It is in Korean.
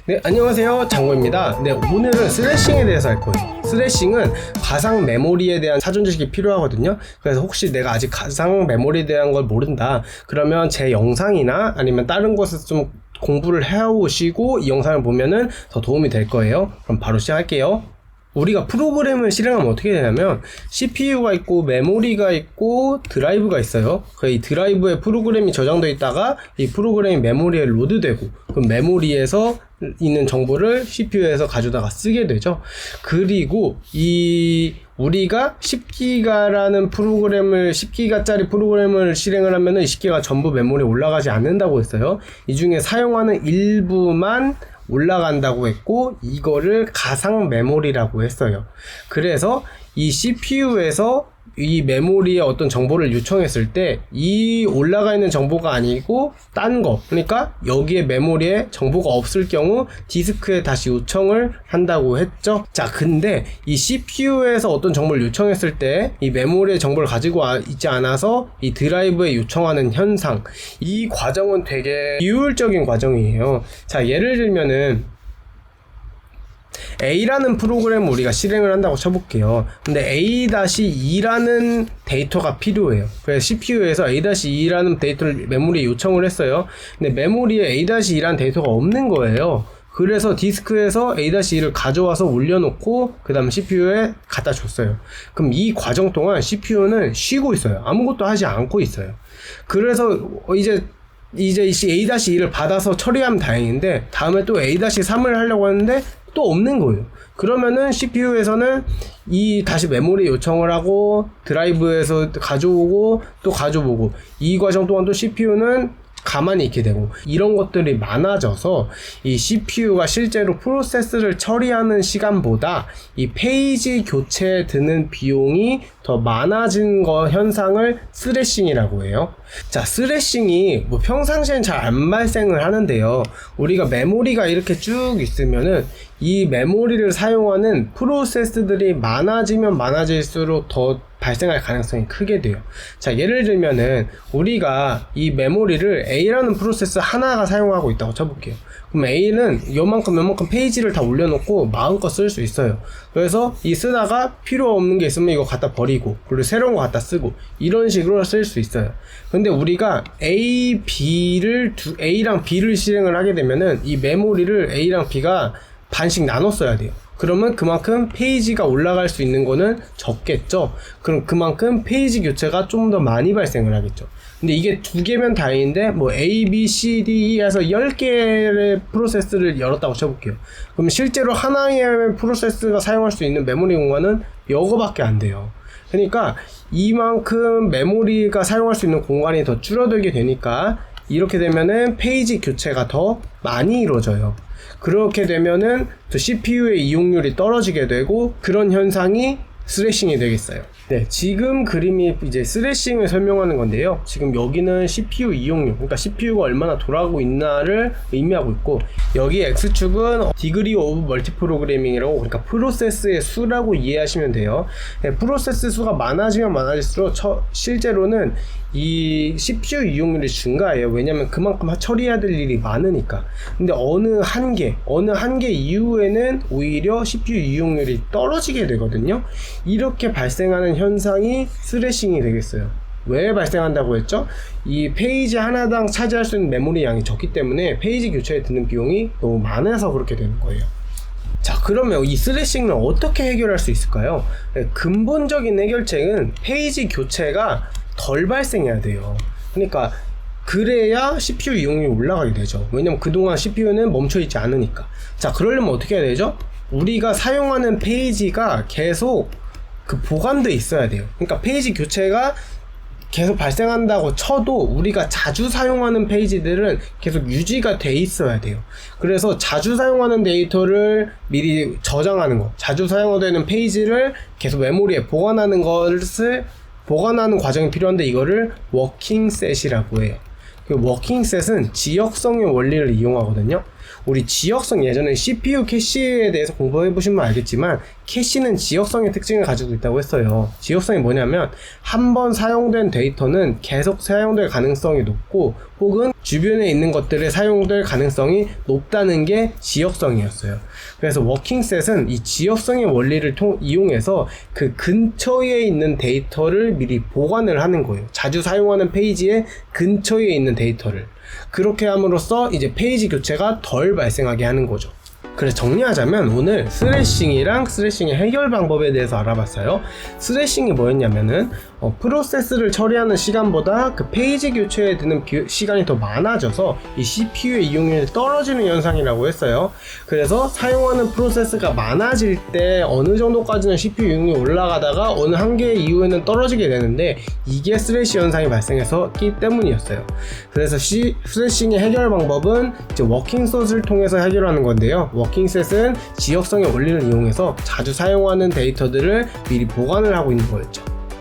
네, 안녕하세요. 장고입니다. 네, 오늘은 스래싱에 대해서 할 거예요. 스래싱은 가상 메모리에 대한 사전 지식이 필요하거든요. 그래서 혹시 내가 아직 가상 메모리에 대한 걸 모른다, 그러면 제 영상이나 아니면 다른 곳에서 좀 공부를 해오시고 이 영상을 보면은 더 도움이 될 거예요. 그럼 바로 시작할게요. 우리가 프로그램을 실행하면 어떻게 되냐면 CPU가 있고 메모리가 있고 드라이브가 있어요. 이 드라이브에 프로그램이 저장되어 있다가 이 프로그램이 메모리에 로드되고, 그럼 메모리에서 있는 정보를 CPU에서 가져다가 쓰게 되죠. 그리고 우리가 10기가라는 프로그램을 10기가짜리 프로그램을 실행을 하면은 20기가 전부 메모리에 올라가지 않는다고 했어요. 이 중에 사용하는 일부만 올라간다고 했고, 이거를 가상 메모리라고 했어요. 그래서 이 CPU에서 이 메모리에 어떤 정보를 요청했을 때 이 올라가 있는 정보가 아니고 딴 거, 그러니까 여기에 메모리에 정보가 없을 경우 디스크에 다시 요청을 한다고 했죠. 자, 근데 이 CPU에서 어떤 정보를 요청했을 때 이 메모리의 정보를 가지고 있지 않아서 이 드라이브에 요청하는 현상, 이 과정은 되게 비효율적인 과정이에요. 자, 예를 들면은 A라는 프로그램을 우리가 실행을 한다고 쳐볼게요. 근데 A-2라는 데이터가 필요해요. 그래서 CPU에서 A-2라는 데이터를 메모리에 요청을 했어요. 근데 메모리에 A-2라는 데이터가 없는 거예요. 그래서 디스크에서 A-2를 가져와서 올려놓고 그 다음 CPU에 갖다 줬어요. 그럼 이 과정 동안 CPU는 쉬고 있어요. 아무것도 하지 않고 있어요. 그래서 이제 A-2를 받아서 처리하면 다행인데, 다음에 또 A-3을 하려고 하는데 또 없는 거예요. 그러면은 CPU에서는 다시 메모리 요청을 하고 드라이브에서 가져오고 또 가져오고, 이 과정 동안 또 CPU는 가만히 있게 되고, 이런 것들이 많아져서 이 CPU가 실제로 프로세스를 처리하는 시간보다 이 페이지 교체에 드는 비용이 더 많아진 현상을 스래싱이라고 해요. 자, 스래싱이 평상시엔 잘 안 발생을 하는데요. 우리가 메모리가 이렇게 쭉 있으면은 이 메모리를 사용하는 프로세스들이 많아지면 많아질수록 더 발생할 가능성이 크게 돼요. 자, 예를 들면은 우리가 이 메모리를 A라는 프로세스 하나가 사용하고 있다고 쳐볼게요. 그럼 A는 요만큼 페이지를 다 올려놓고 마음껏 쓸 수 있어요. 그래서 쓰다가 필요 없는 게 있으면 이거 갖다 버리고, 그리고 새로운 거 갖다 쓰고, 이런 식으로 쓸 수 있어요. 근데 우리가 A랑 B를 실행을 하게 되면은 이 메모리를 A랑 B가 반씩 나눠 써야 돼요. 그러면 그만큼 페이지가 올라갈 수 있는 거는 적겠죠. 그럼 그만큼 페이지 교체가 좀 더 많이 발생을 하겠죠. 근데 이게 2개면 다행인데 A, B, C, D, E 해서 10개의 프로세스를 열었다고 쳐볼게요. 그럼 실제로 하나의 프로세스가 사용할 수 있는 메모리 공간은 이거밖에 안 돼요. 그러니까 이만큼 메모리가 사용할 수 있는 공간이 더 줄어들게 되니까 이렇게 되면은 페이지 교체가 더 많이 이루어져요. 그렇게 되면은 또 CPU의 이용률이 떨어지게 되고, 그런 현상이 스래싱이 되겠어요. 네, 지금 그림이 이제 스래싱을 설명하는 건데요. 지금 여기는 CPU 이용률, 그러니까 CPU가 얼마나 돌아가고 있나를 의미하고 있고, 여기 X축은 디그리 오브 멀티 프로그래밍이라고, 그러니까 프로세스의 수라고 이해하시면 돼요. 네, 프로세스 수가 많아지면 많아질수록 실제로는 이 CPU 이용률이 증가해요. 왜냐면 그만큼 처리해야 될 일이 많으니까. 근데 어느 한계 이후에는 오히려 CPU 이용률이 떨어지게 되거든요. 이렇게 발생하는 현상이 스래싱이 되겠어요. 왜 발생한다고 했죠? 이 페이지 하나당 차지할 수 있는 메모리 양이 적기 때문에 페이지 교체에 드는 비용이 너무 많아서 그렇게 되는 거예요. 자, 그러면 이 스래싱을 어떻게 해결할 수 있을까요? 네, 근본적인 해결책은 페이지 교체가 덜 발생해야 돼요. 그러니까 그래야 CPU 이용률이 올라가게 되죠. 왜냐면 그동안 CPU는 멈춰있지 않으니까. 자, 그러려면 어떻게 해야 되죠? 우리가 사용하는 페이지가 계속 보관돼 있어야 돼요. 그러니까 페이지 교체가 계속 발생한다고 쳐도 우리가 자주 사용하는 페이지들은 계속 유지가 돼 있어야 돼요. 그래서 자주 사용하는 데이터를 미리 저장하는 거, 자주 사용되는 페이지를 계속 메모리에 보관하는 과정이 필요한데, 이거를 워킹셋이라고 해요. 그 워킹셋은 지역성의 원리를 이용하거든요. 우리 지역성, 예전에 CPU 캐시에 대해서 공부해 보시면 알겠지만 캐시는 지역성의 특징을 가지고 있다고 했어요. 지역성이 뭐냐면 한 번 사용된 데이터는 계속 사용될 가능성이 높고 혹은 주변에 있는 것들에 사용될 가능성이 높다는 게 지역성이었어요. 그래서 워킹셋은 이 지역성의 원리를 이용해서 그 근처에 있는 데이터를 미리 보관을 하는 거예요. 자주 사용하는 페이지의 근처에 있는 데이터를. 그렇게 함으로써 이제 페이지 교체가 덜 발생하게 하는 거죠. 그래서 정리하자면 오늘 스래싱이랑 스래싱의 해결 방법에 대해서 알아봤어요. 스래싱이 뭐였냐면은 프로세스를 처리하는 시간보다 그 페이지 교체에 드는 시간이 더 많아져서 이 CPU의 이용률이 떨어지는 현상이라고 했어요. 그래서 사용하는 프로세스가 많아질 때 어느 정도까지는 CPU 이용률이 올라가다가 어느 한계 이후에는 떨어지게 되는데 이게 스래시 현상이 발생했기 때문이었어요. 그래서 스래싱의 해결 방법은 이제 워킹셋을 통해서 해결하는 건데요. 워킹셋은 지역성의 원리를 이용해서 자주 사용하는 데이터들을 미리 보관을 하고 있는 거였죠.